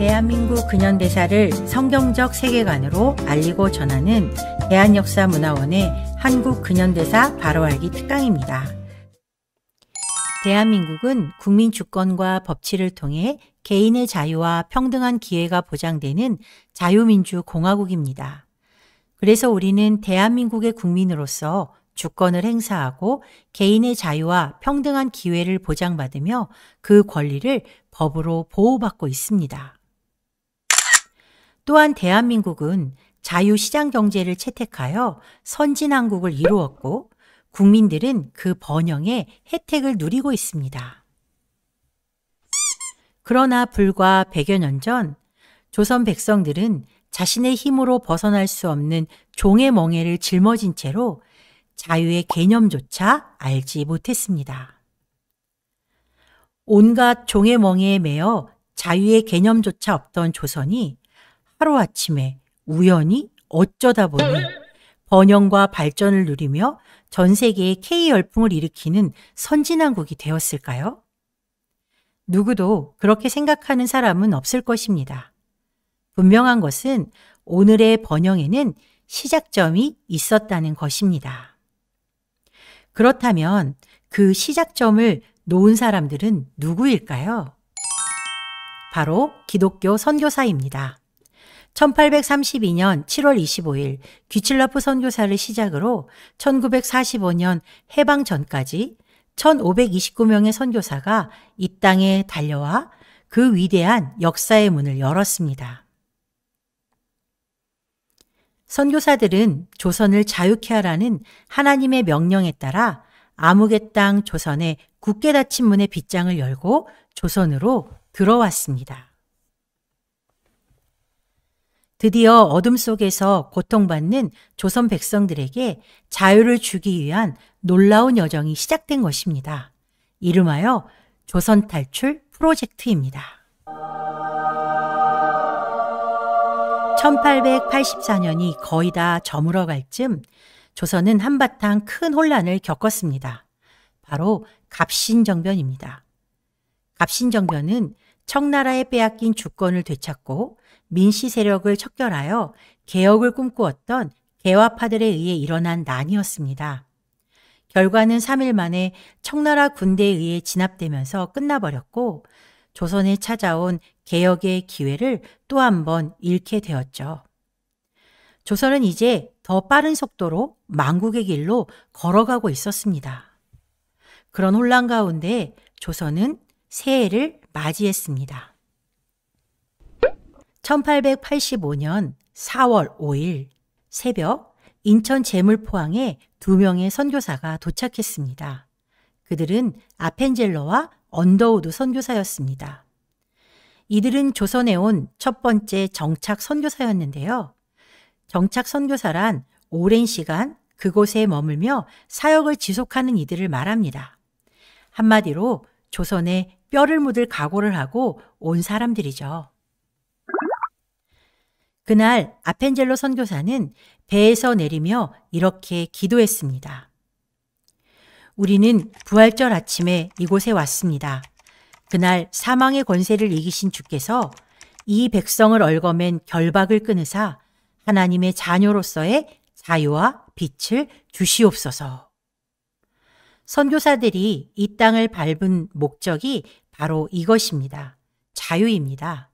대한민국 근현대사를 성경적 세계관으로 알리고 전하는 대한역사문화원의 한국 근현대사 바로 알기 특강입니다. 대한민국은 국민 주권과 법치를 통해 개인의 자유와 평등한 기회가 보장되는 자유민주공화국입니다. 그래서 우리는 대한민국의 국민으로서 주권을 행사하고 개인의 자유와 평등한 기회를 보장받으며 그 권리를 법으로 보호받고 있습니다. 또한 대한민국은 자유시장 경제를 채택하여 선진한국을 이루었고 국민들은 그 번영의 혜택을 누리고 있습니다. 그러나 불과 100여 년 전 조선 백성들은 자신의 힘으로 벗어날 수 없는 종의 멍에를 짊어진 채로 자유의 개념조차 알지 못했습니다. 온갖 종의 멍에에 매여 자유의 개념조차 없던 조선이 하루아침에 우연히 어쩌다 보니 번영과 발전을 누리며 전 세계에 K열풍을 일으키는 선진한국이 되었을까요? 누구도 그렇게 생각하는 사람은 없을 것입니다. 분명한 것은 오늘의 번영에는 시작점이 있었다는 것입니다. 그렇다면 그 시작점을 놓은 사람들은 누구일까요? 바로 기독교 선교사입니다. 1832년 7월 25일 귀칠러프 선교사를 시작으로 1945년 해방 전까지 1529명의 선교사가 이 땅에 달려와 그 위대한 역사의 문을 열었습니다. 선교사들은 조선을 자유케 하라는 하나님의 명령에 따라 아무개 땅 조선의 굳게 닫힌 문의 빗장을 열고 조선으로 들어왔습니다. 드디어 어둠 속에서 고통받는 조선 백성들에게 자유를 주기 위한 놀라운 여정이 시작된 것입니다. 이름하여 조선 탈출 프로젝트입니다. 1884년이 거의 다 저물어갈 즈음 조선은 한바탕 큰 혼란을 겪었습니다. 바로 갑신정변입니다. 갑신정변은 청나라에 빼앗긴 주권을 되찾고 민씨 세력을 척결하여 개혁을 꿈꾸었던 개화파들에 의해 일어난 난이었습니다. 결과는 3일 만에 청나라 군대에 의해 진압되면서 끝나버렸고 조선에 찾아온 개혁의 기회를 또 한 번 잃게 되었죠. 조선은 이제 더 빠른 속도로 망국의 길로 걸어가고 있었습니다. 그런 혼란 가운데 조선은 새해를 맞이했습니다. 1885년 4월 5일 새벽 인천 제물포항에 2명의 선교사가 도착했습니다. 그들은 아펜젤러와 언더우드 선교사였습니다. 이들은 조선에 온 첫 번째 정착 선교사였는데요. 정착 선교사란 오랜 시간 그곳에 머물며 사역을 지속하는 이들을 말합니다. 한마디로 조선에 뼈를 묻을 각오를 하고 온 사람들이죠. 그날 아펜젤로 선교사는 배에서 내리며 이렇게 기도했습니다. 우리는 부활절 아침에 이곳에 왔습니다. 그날 사망의 권세를 이기신 주께서 이 백성을 얽어맨 결박을 끊으사 하나님의 자녀로서의 자유와 빛을 주시옵소서. 선교사들이 이 땅을 밟은 목적이 바로 이것입니다. 자유입니다.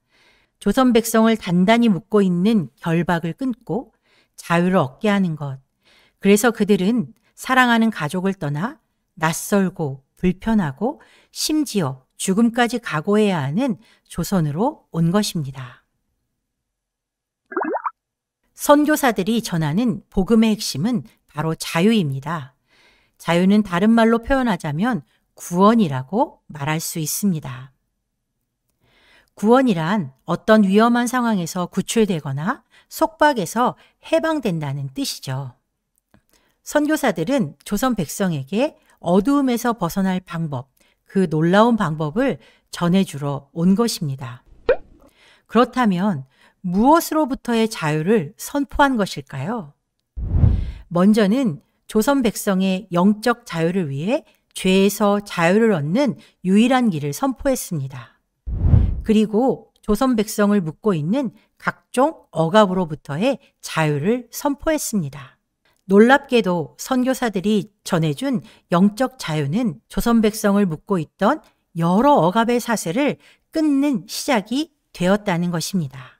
조선 백성을 단단히 묶고 있는 결박을 끊고 자유를 얻게 하는 것. 그래서 그들은 사랑하는 가족을 떠나 낯설고 불편하고 심지어 죽음까지 각오해야 하는 조선으로 온 것입니다. 선교사들이 전하는 복음의 핵심은 바로 자유입니다. 자유는 다른 말로 표현하자면 구원이라고 말할 수 있습니다. 구원이란 어떤 위험한 상황에서 구출되거나 속박에서 해방된다는 뜻이죠. 선교사들은 조선 백성에게 어두움에서 벗어날 방법, 그 놀라운 방법을 전해주러 온 것입니다. 그렇다면 무엇으로부터의 자유를 선포한 것일까요? 먼저는 조선 백성의 영적 자유를 위해 죄에서 자유를 얻는 유일한 길을 선포했습니다. 그리고 조선 백성을 묶고 있는 각종 억압으로부터의 자유를 선포했습니다. 놀랍게도 선교사들이 전해준 영적 자유는 조선 백성을 묶고 있던 여러 억압의 사슬을 끊는 시작이 되었다는 것입니다.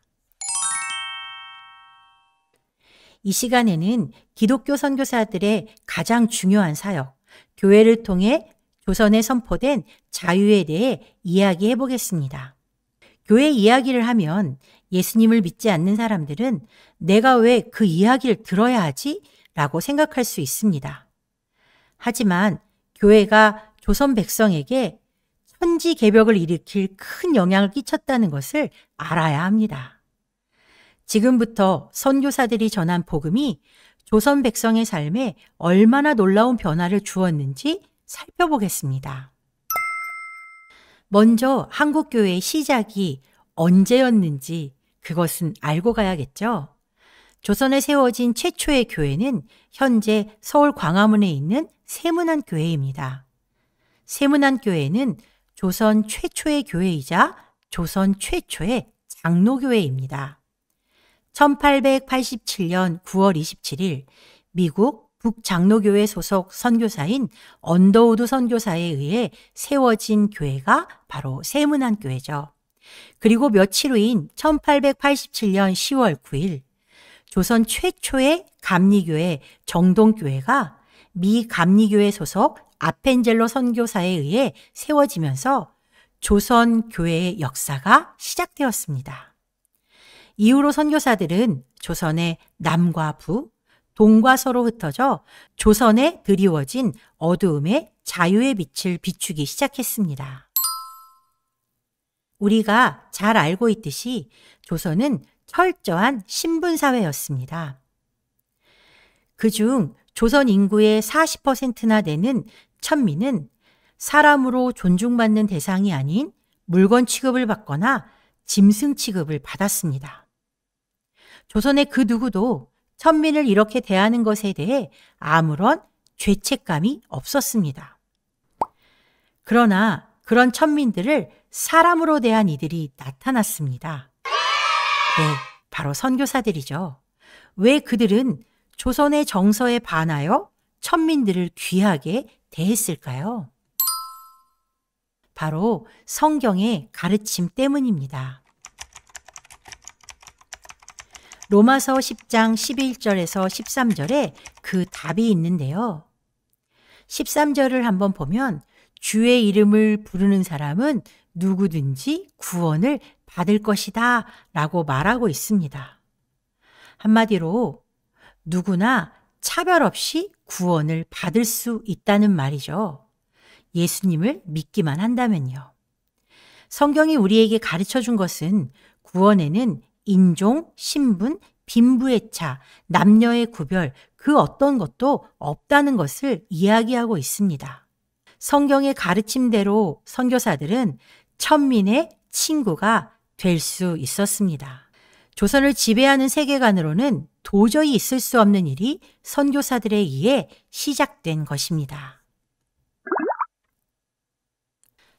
이 시간에는 기독교 선교사들의 가장 중요한 사역, 교회를 통해 조선에 선포된 자유에 대해 이야기해 보겠습니다. 교회 이야기를 하면 예수님을 믿지 않는 사람들은 내가 왜 그 이야기를 들어야 하지? 라고 생각할 수 있습니다. 하지만 교회가 조선 백성에게 천지개벽을 일으킬 큰 영향을 끼쳤다는 것을 알아야 합니다. 지금부터 선교사들이 전한 복음이 조선 백성의 삶에 얼마나 놀라운 변화를 주었는지 살펴보겠습니다. 먼저 한국교회의 시작이 언제였는지 그것은 알고 가야겠죠. 조선에 세워진 최초의 교회는 현재 서울 광화문에 있는 세문안교회입니다. 세문안교회는 조선 최초의 교회이자 조선 최초의 장로교회입니다. 1887년 9월 27일 미국 북장로교회 소속 선교사인 언더우드 선교사에 의해 세워진 교회가 바로 세문안교회죠. 그리고 며칠 후인 1887년 10월 9일 조선 최초의 감리교회 정동교회가 미 감리교회 소속 아펜젤로 선교사에 의해 세워지면서 조선 교회의 역사가 시작되었습니다. 이후로 선교사들은 조선의 남과 북, 동과 서로 흩어져 조선에 드리워진 어두움의 자유의 빛을 비추기 시작했습니다. 우리가 잘 알고 있듯이 조선은 철저한 신분사회였습니다. 그중 조선 인구의 40%나 되는 천민은 사람으로 존중받는 대상이 아닌 물건 취급을 받거나 짐승 취급을 받았습니다. 조선의 그 누구도 천민을 이렇게 대하는 것에 대해 아무런 죄책감이 없었습니다. 그러나 그런 천민들을 사람으로 대한 이들이 나타났습니다. 네, 바로 선교사들이죠. 왜 그들은 조선의 정서에 반하여 천민들을 귀하게 대했을까요? 바로 성경의 가르침 때문입니다. 로마서 10장 11절에서 13절에 그 답이 있는데요. 13절을 한번 보면 주의 이름을 부르는 사람은 누구든지 구원을 받을 것이다 라고 말하고 있습니다. 한마디로 누구나 차별 없이 구원을 받을 수 있다는 말이죠. 예수님을 믿기만 한다면요. 성경이 우리에게 가르쳐 준 것은 구원에는 인종, 신분, 빈부의 차, 남녀의 구별, 그 어떤 것도 없다는 것을 이야기하고 있습니다. 성경의 가르침대로 선교사들은 천민의 친구가 될 수 있었습니다. 조선을 지배하는 세계관으로는 도저히 있을 수 없는 일이 선교사들에 의해 시작된 것입니다.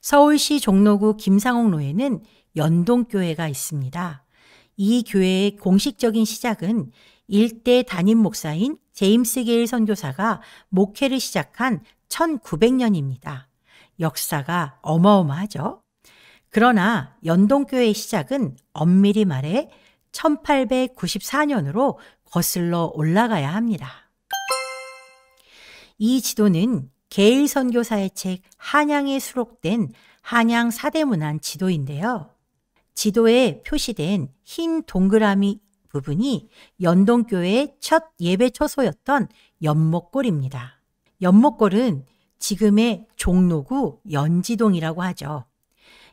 서울시 종로구 김상옥로에는 연동교회가 있습니다. 이 교회의 공식적인 시작은 일대 담임 목사인 제임스 게일 선교사가 목회를 시작한 1900년입니다. 역사가 어마어마하죠. 그러나 연동교회의 시작은 엄밀히 말해 1894년으로 거슬러 올라가야 합니다. 이 지도는 게일 선교사의 책 한양에 수록된 한양 사대문안 지도인데요. 지도에 표시된 흰 동그라미 부분이 연동교회의 첫 예배 처소였던 연목골입니다. 연목골은 지금의 종로구 연지동이라고 하죠.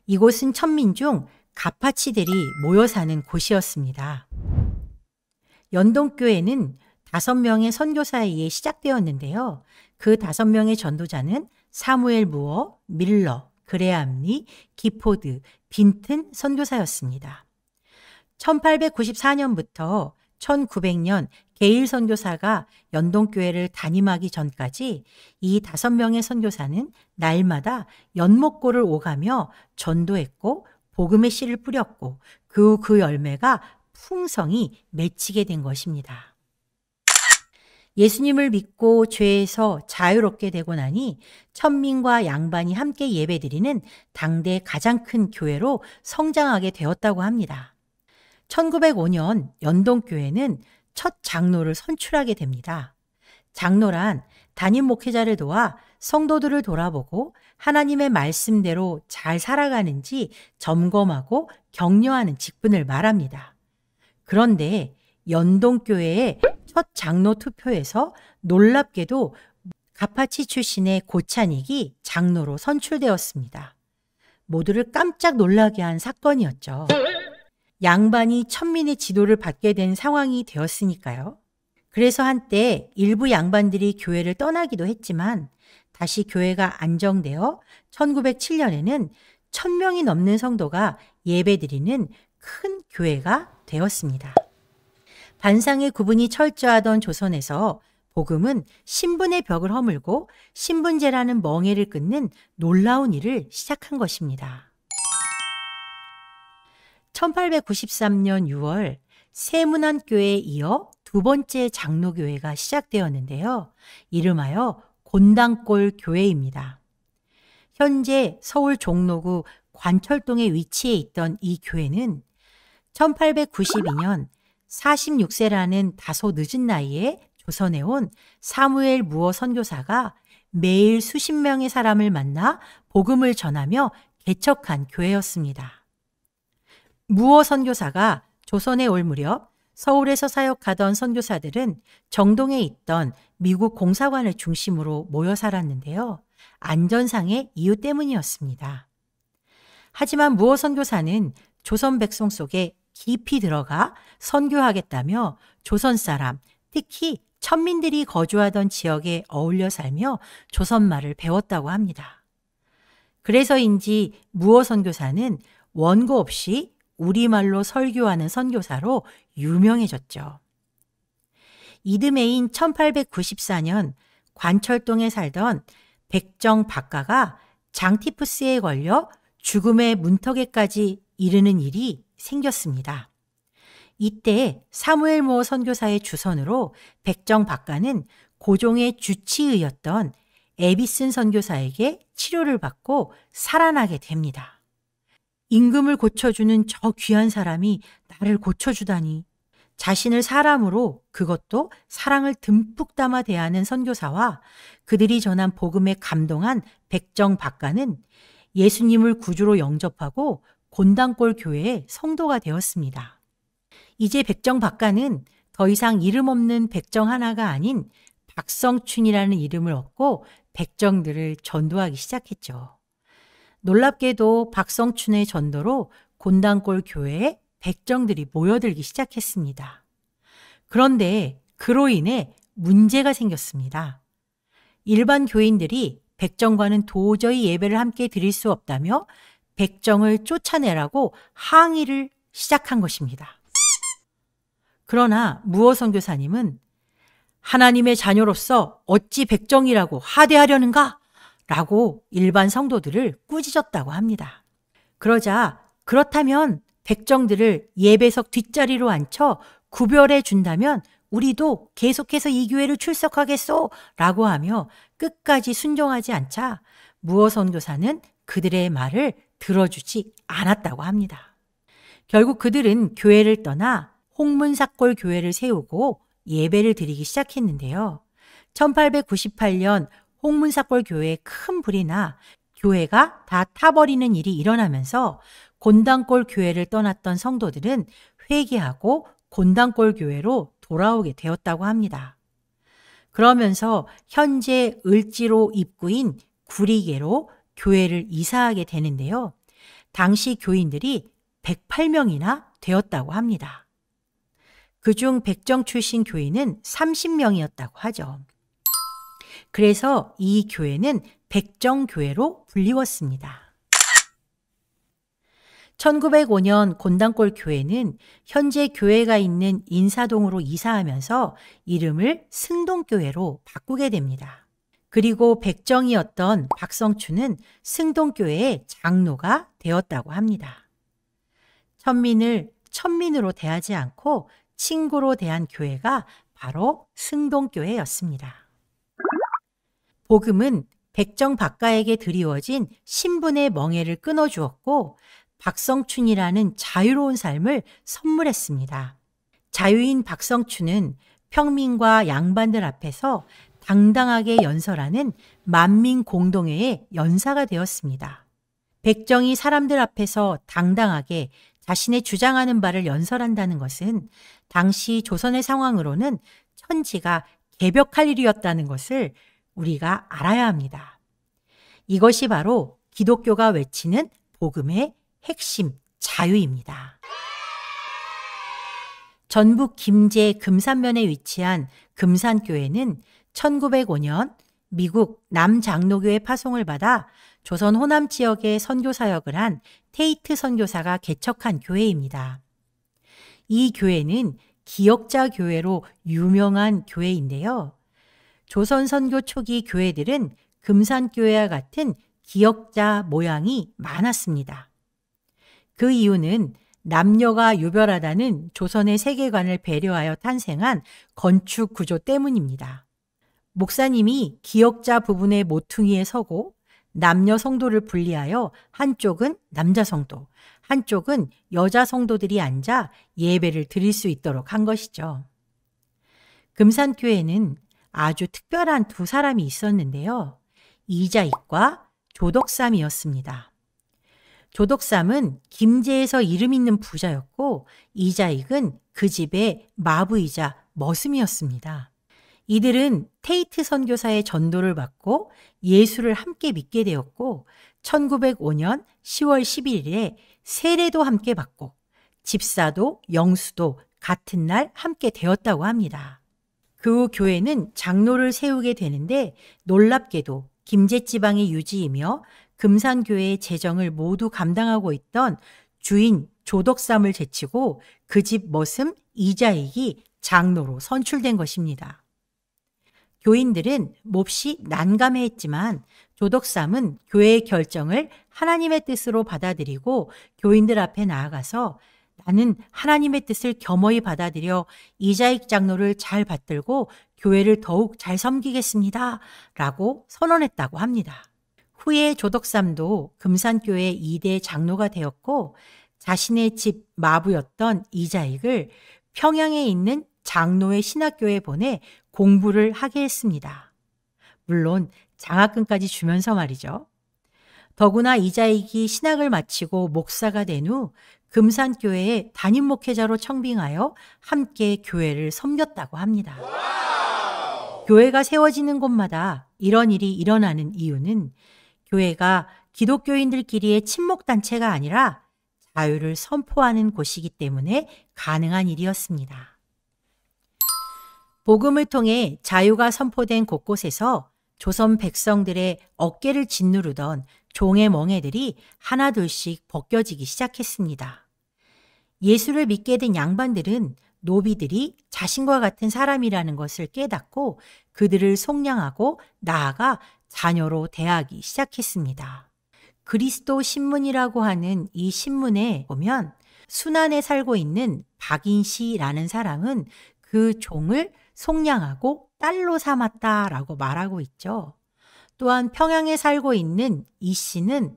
이곳은 천민 중 가파치들이 모여 사는 곳이었습니다. 연동교회는 5명의 선교사에 의해 시작되었는데요. 그 5명의 전도자는 사무엘 무어, 밀러, 그레암리, 기포드, 빈튼 선교사였습니다. 1894년부터 1900년 게일 선교사가 연동교회를 담임하기 전까지 이 5명의 선교사는 날마다 연목골을 오가며 전도했고 복음의 씨를 뿌렸고 그 후 그 열매가 풍성히 맺히게 된 것입니다. 예수님을 믿고 죄에서 자유롭게 되고 나니 천민과 양반이 함께 예배드리는 당대 가장 큰 교회로 성장하게 되었다고 합니다. 1905년 연동교회는 첫 장로를 선출하게 됩니다. 장로란 담임 목회자를 도와 성도들을 돌아보고 하나님의 말씀대로 잘 살아가는지 점검하고 격려하는 직분을 말합니다. 그런데 연동교회의 첫 장로 투표에서 놀랍게도 가파치 출신의 고찬익이 장로로 선출되었습니다. 모두를 깜짝 놀라게 한 사건이었죠. 양반이 천민의 지도를 받게 된 상황이 되었으니까요. 그래서 한때 일부 양반들이 교회를 떠나기도 했지만 다시 교회가 안정되어 1907년에는 1000명이 넘는 성도가 예배드리는 큰 교회가 되었습니다. 반상의 구분이 철저하던 조선에서 복음은 신분의 벽을 허물고 신분제라는 멍에를 끊는 놀라운 일을 시작한 것입니다. 1893년 6월 세문안교회에 이어 두 번째 장로교회가 시작되었는데요. 이름하여 곤당골 교회입니다. 현재 서울 종로구 관철동에 위치해 있던 이 교회는 1892년 46세라는 다소 늦은 나이에 조선에 온 사무엘 무어 선교사가 매일 수십 명의 사람을 만나 복음을 전하며 개척한 교회였습니다. 무어 선교사가 조선에 올 무렵 서울에서 사역하던 선교사들은 정동에 있던 미국 공사관을 중심으로 모여 살았는데요. 안전상의 이유 때문이었습니다. 하지만 무어 선교사는 조선 백성 속에 깊이 들어가 선교하겠다며 조선 사람, 특히 천민들이 거주하던 지역에 어울려 살며 조선말을 배웠다고 합니다. 그래서인지 무어 선교사는 원고 없이 우리말로 설교하는 선교사로 유명해졌죠. 이듬해인 1894년 관철동에 살던 백정 박가가 장티푸스에 걸려 죽음의 문턱에까지 이르는 일이 생겼습니다. 이때 사무엘 무어 선교사의 주선으로 백정 박가는 고종의 주치의였던 에비슨 선교사에게 치료를 받고 살아나게 됩니다. 임금을 고쳐주는 저 귀한 사람이 나를 고쳐주다니. 자신을 사람으로 그것도 사랑을 듬뿍 담아 대하는 선교사와 그들이 전한 복음에 감동한 백정 박가는 예수님을 구주로 영접하고 곤당골 교회의 성도가 되었습니다. 이제 백정 박가는 더 이상 이름 없는 백정 하나가 아닌 박성춘이라는 이름을 얻고 백정들을 전도하기 시작했죠. 놀랍게도 박성춘의 전도로 곤당골 교회에 백정들이 모여들기 시작했습니다. 그런데 그로 인해 문제가 생겼습니다. 일반 교인들이 백정과는 도저히 예배를 함께 드릴 수 없다며 백정을 쫓아내라고 항의를 시작한 것입니다. 그러나 무어 선교사님은 하나님의 자녀로서 어찌 백정이라고 하대하려는가? 라고 일반 성도들을 꾸짖었다고 합니다. 그러자 그렇다면 백정들을 예배석 뒷자리로 앉혀 구별해 준다면 우리도 계속해서 이 교회를 출석하겠소 라고 하며 끝까지 순종하지 않자 무어 선교사는 그들의 말을 들어주지 않았다고 합니다. 결국 그들은 교회를 떠나 홍문삭골 교회를 세우고 예배를 드리기 시작했는데요. 1898년 홍문삭골 교회에 큰 불이 나 교회가 다 타버리는 일이 일어나면서 곤당골 교회를 떠났던 성도들은 회개하고 곤당골 교회로 돌아오게 되었다고 합니다. 그러면서 현재 을지로 입구인 구리계로 교회를 이사하게 되는데요. 당시 교인들이 108명이나 되었다고 합니다. 그중 백정 출신 교인은 30명이었다고 하죠. 그래서 이 교회는 백정교회로 불리웠습니다. 1905년 곤당골 교회는 현재 교회가 있는 인사동으로 이사하면서 이름을 승동교회로 바꾸게 됩니다. 그리고 백정이었던 박성춘은 승동교회의 장로가 되었다고 합니다. 천민을 천민으로 대하지 않고 친구로 대한 교회가 바로 승동교회였습니다. 복음은 백정 박가에게 드리워진 신분의 멍에를 끊어주었고 박성춘이라는 자유로운 삶을 선물했습니다. 자유인 박성춘은 평민과 양반들 앞에서 당당하게 연설하는 만민공동회의 연사가 되었습니다. 백정이 사람들 앞에서 당당하게 자신의 주장하는 바를 연설한다는 것은 당시 조선의 상황으로는 천지가 개벽할 일이었다는 것을 우리가 알아야 합니다. 이것이 바로 기독교가 외치는 복음의 핵심 자유입니다. 전북 김제 금산면에 위치한 금산교회는 1905년 미국 남장로교회 파송을 받아 조선 호남 지역에 선교사역을 한 테이트 선교사가 개척한 교회입니다. 이 교회는 기역자 교회로 유명한 교회인데요. 조선 선교 초기 교회들은 금산교회와 같은 기역자 모양이 많았습니다. 그 이유는 남녀가 유별하다는 조선의 세계관을 배려하여 탄생한 건축 구조 때문입니다. 목사님이 기역자 부분의 모퉁이에 서고 남녀 성도를 분리하여 한쪽은 남자 성도, 한쪽은 여자 성도들이 앉아 예배를 드릴 수 있도록 한 것이죠. 금산교회는 아주 특별한 두 사람이 있었는데요. 이자익과 조덕삼이었습니다. 조덕삼은 김제에서 이름 있는 부자였고 이자익은 그 집의 마부이자 머슴이었습니다. 이들은 테이트 선교사의 전도를 받고 예수를 함께 믿게 되었고 1905년 10월 11일에 세례도 함께 받고 집사도 영수도 같은 날 함께 되었다고 합니다. 그 후 교회는 장로를 세우게 되는데 놀랍게도 김제지방의 유지이며 금산교회의 재정을 모두 감당하고 있던 주인 조덕삼을 제치고 그 집 머슴 이자익이 장로로 선출된 것입니다. 교인들은 몹시 난감해했지만 조덕삼은 교회의 결정을 하나님의 뜻으로 받아들이고 교인들 앞에 나아가서 나는 하나님의 뜻을 겸허히 받아들여 이자익 장로를 잘 받들고 교회를 더욱 잘 섬기겠습니다. 라고 선언했다고 합니다. 후에 조덕삼도 금산교회 2대 장로가 되었고 자신의 집 마부였던 이자익을 평양에 있는 장로의 신학교에 보내 공부를 하게 했습니다. 물론 장학금까지 주면서 말이죠. 더구나 이자익이 신학을 마치고 목사가 된 후 금산교회의 담임 목회자로 청빙하여 함께 교회를 섬겼다고 합니다. 교회가 세워지는 곳마다 이런 일이 일어나는 이유는 교회가 기독교인들끼리의 친목단체가 아니라 자유를 선포하는 곳이기 때문에 가능한 일이었습니다. 복음을 통해 자유가 선포된 곳곳에서 조선 백성들의 어깨를 짓누르던 종의 멍에들이 하나둘씩 벗겨지기 시작했습니다. 예수를 믿게 된 양반들은 노비들이 자신과 같은 사람이라는 것을 깨닫고 그들을 속량하고 나아가 자녀로 대하기 시작했습니다. 그리스도 신문이라고 하는 이 신문에 보면 순안에 살고 있는 박인시라는 사람은 그 종을 속량하고 딸로 삼았다라고 말하고 있죠. 또한 평양에 살고 있는 이 씨는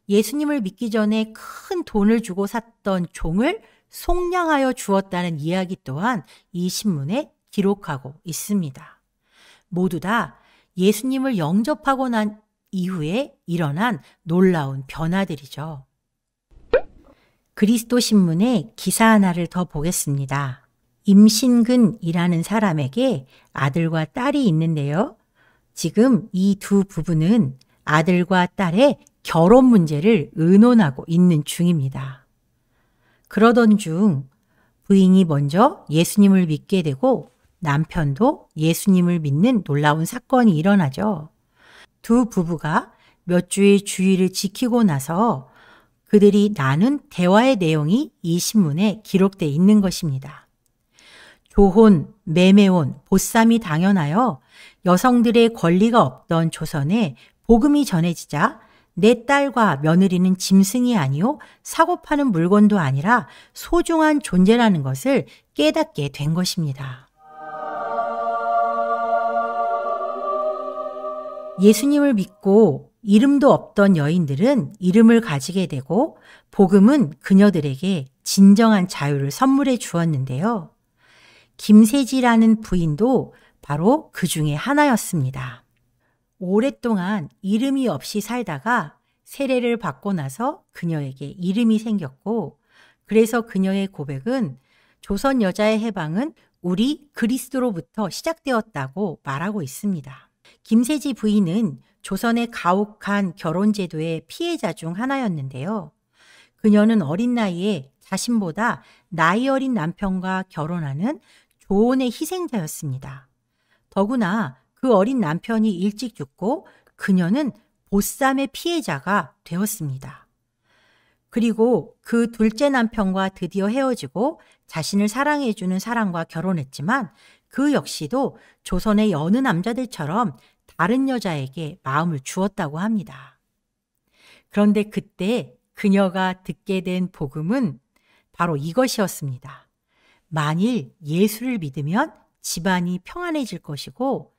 예수님을 믿기 전에 큰 돈을 주고 샀던 종을 속량하여 주었다는 이야기 또한 이 신문에 기록하고 있습니다. 모두 다 예수님을 영접하고 난 이후에 일어난 놀라운 변화들이죠. 그리스도 신문의 기사 하나를 더 보겠습니다. 임신근이라는 사람에게 아들과 딸이 있는데요. 지금 이 두 부부는 아들과 딸의 결혼 문제를 의논하고 있는 중입니다. 그러던 중 부인이 먼저 예수님을 믿게 되고 남편도 예수님을 믿는 놀라운 사건이 일어나죠. 두 부부가 몇 주의 주의를 지키고 나서 그들이 나눈 대화의 내용이 이 신문에 기록되어 있는 것입니다. 조혼, 매매혼, 보쌈이 당연하여 여성들의 권리가 없던 조선에 복음이 전해지자 내 딸과 며느리는 짐승이 아니요 사고 파는 물건도 아니라 소중한 존재라는 것을 깨닫게 된 것입니다. 예수님을 믿고 이름도 없던 여인들은 이름을 가지게 되고 복음은 그녀들에게 진정한 자유를 선물해 주었는데요. 김세지라는 부인도 바로 그 중에 하나였습니다. 오랫동안 이름이 없이 살다가 세례를 받고 나서 그녀에게 이름이 생겼고, 그래서 그녀의 고백은 조선 여자의 해방은 우리 그리스도로부터 시작되었다고 말하고 있습니다. 김세지 부인은 조선의 가혹한 결혼제도의 피해자 중 하나였는데요. 그녀는 어린 나이에 자신보다 나이 어린 남편과 결혼하는 조언의 희생자였습니다. 더구나 그 어린 남편이 일찍 죽고 그녀는 보쌈의 피해자가 되었습니다. 그리고 그 둘째 남편과 드디어 헤어지고 자신을 사랑해주는 사람과 결혼했지만 그 역시도 조선의 여느 남자들처럼 다른 여자에게 마음을 주었다고 합니다. 그런데 그때 그녀가 듣게 된 복음은 바로 이것이었습니다. 만일 예수를 믿으면 집안이 평안해질 것이고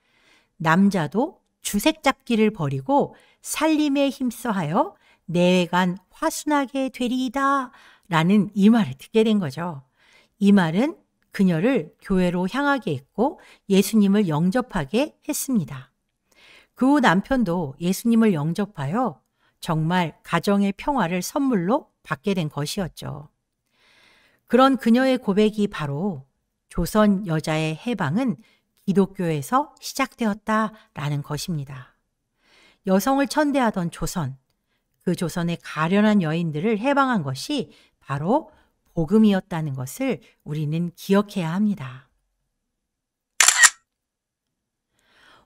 남자도 주색 잡기를 버리고 살림에 힘써하여 내외간 화순하게 되리이다 라는 이 말을 듣게 된 거죠. 이 말은 그녀를 교회로 향하게 했고 예수님을 영접하게 했습니다. 그 후 남편도 예수님을 영접하여 정말 가정의 평화를 선물로 받게 된 것이었죠. 그런 그녀의 고백이 바로 조선 여자의 해방은 기독교에서 시작되었다라는 것입니다. 여성을 천대하던 조선, 그 조선의 가련한 여인들을 해방한 것이 바로 복음이었다는 것을 우리는 기억해야 합니다.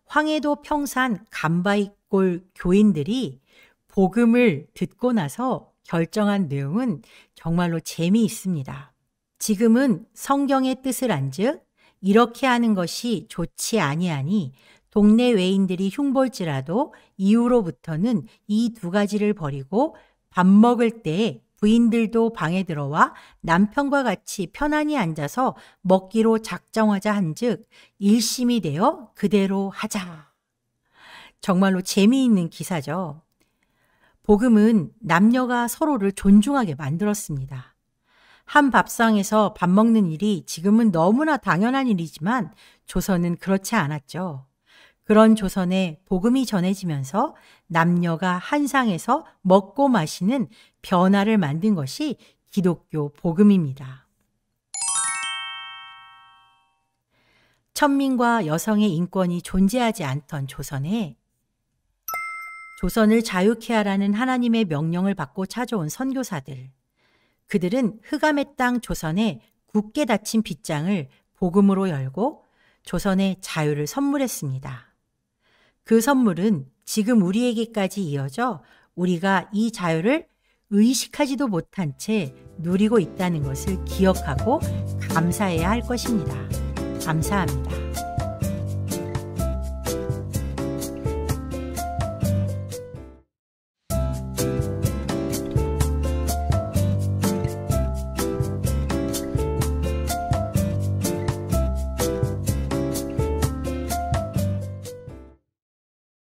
황해도 평산 간바이골 교인들이 복음을 듣고 나서 결정한 내용은 정말로 재미있습니다. 지금은 성경의 뜻을 안즉 이렇게 하는 것이 좋지 아니하니 동네 외인들이 흉볼지라도 이후로부터는 이 두 가지를 버리고 밥 먹을 때에 부인들도 방에 들어와 남편과 같이 편안히 앉아서 먹기로 작정하자 한즉 일심이 되어 그대로 하자. 정말로 재미있는 기사죠. 복음은 남녀가 서로를 존중하게 만들었습니다. 한 밥상에서 밥 먹는 일이 지금은 너무나 당연한 일이지만 조선은 그렇지 않았죠. 그런 조선에 복음이 전해지면서 남녀가 한 상에서 먹고 마시는 변화를 만든 것이 기독교 복음입니다. 천민과 여성의 인권이 존재하지 않던 조선에 조선을 자유케 하라는 하나님의 명령을 받고 찾아온 선교사들, 그들은 흑암의 땅 조선에 굳게 닫힌 빗장을 복음으로 열고 조선의 자유를 선물했습니다. 그 선물은 지금 우리에게까지 이어져 우리가 이 자유를 의식하지도 못한 채 누리고 있다는 것을 기억하고 감사해야 할 것입니다. 감사합니다.